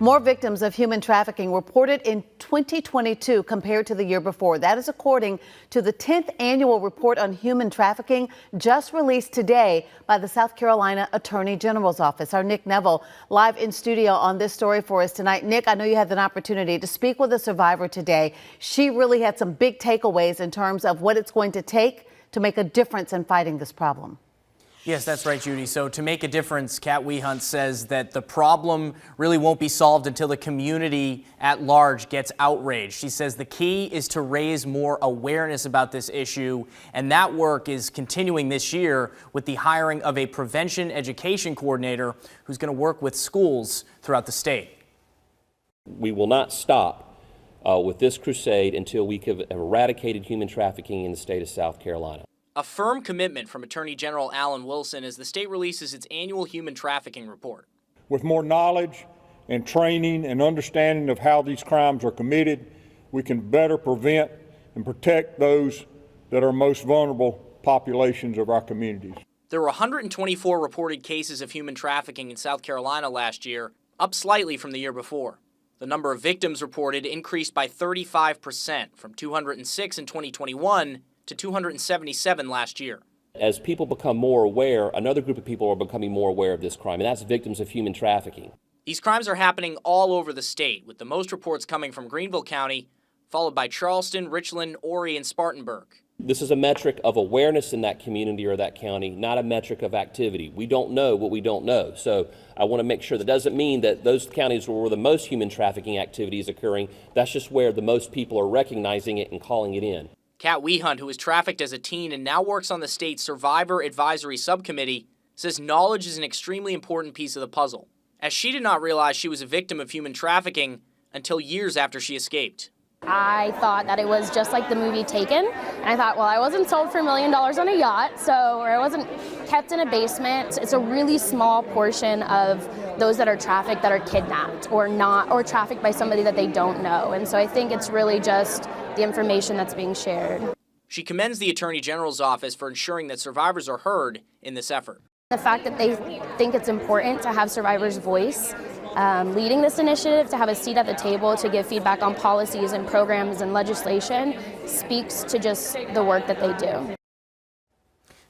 More victims of human trafficking reported in 2022 compared to the year before. That is according to the 10th annual report on human trafficking just released today by the South Carolina Attorney General's office. Our Nick Neville live in studio on this story for us tonight. Nick, I know you had an opportunity to speak with a survivor today. She really had some big takeaways in terms of what it's going to take to make a difference in fighting this problem. Yes, that's right, Judy. So to make a difference, Kat Wehunt says that the problem really won't be solved until the community at large gets outraged. She says the key is to raise more awareness about this issue, and that work is continuing this year with the hiring of a prevention education coordinator who's going to work with schools throughout the state. We will not stop with this crusade until we have eradicated human trafficking in the state of South Carolina. A firm commitment from Attorney General Alan Wilson as the state releases its annual human trafficking report. With more knowledge and training and understanding of how these crimes are committed, we can better prevent and protect those that are most vulnerable populations of our communities. There were 124 reported cases of human trafficking in South Carolina last year, up slightly from the year before. The number of victims reported increased by 35% from 206 in 2021 to 277 last year. As people become more aware, another group of people are becoming more aware of this crime, and that's victims of human trafficking. These crimes are happening all over the state, with the most reports coming from Greenville County, followed by Charleston, Richland, Horry, and Spartanburg. This is a metric of awareness in that community or that county, not a metric of activity. We don't know what we don't know. So I want to make sure that doesn't mean that those counties where the most human trafficking activity is occurring, that's just where the most people are recognizing it and calling it in. Kat Wehunt, who was trafficked as a teen and now works on the state's Survivor Advisory Subcommittee, says knowledge is an extremely important piece of the puzzle, as she did not realize she was a victim of human trafficking until years after she escaped. I thought that it was just like the movie Taken, and I thought, well, I wasn't sold for $1 million on a yacht, or I wasn't kept in a basement. It's a really small portion of those that are trafficked that are kidnapped or trafficked by somebody that they don't know. And so I think it's really just the information that's being shared. She commends the Attorney General's office for ensuring that survivors are heard in this effort. The fact that they think it's important to have survivors' voice leading this initiative, to have a seat at the table to give feedback on policies and programs and legislation, speaks to just the work that they do.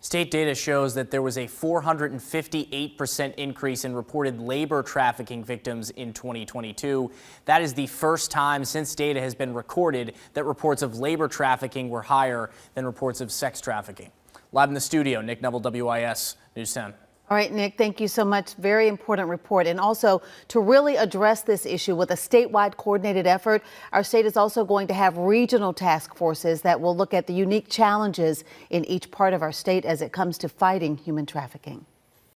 State data shows that there was a 458% increase in reported labor trafficking victims in 2022. That is the first time since data has been recorded that reports of labor trafficking were higher than reports of sex trafficking. Live in the studio, Nick Neville, WIS News 10. All right, Nick, thank you so much. Very important report. And also, to really address this issue with a statewide coordinated effort, our state is also going to have regional task forces that will look at the unique challenges in each part of our state as it comes to fighting human trafficking.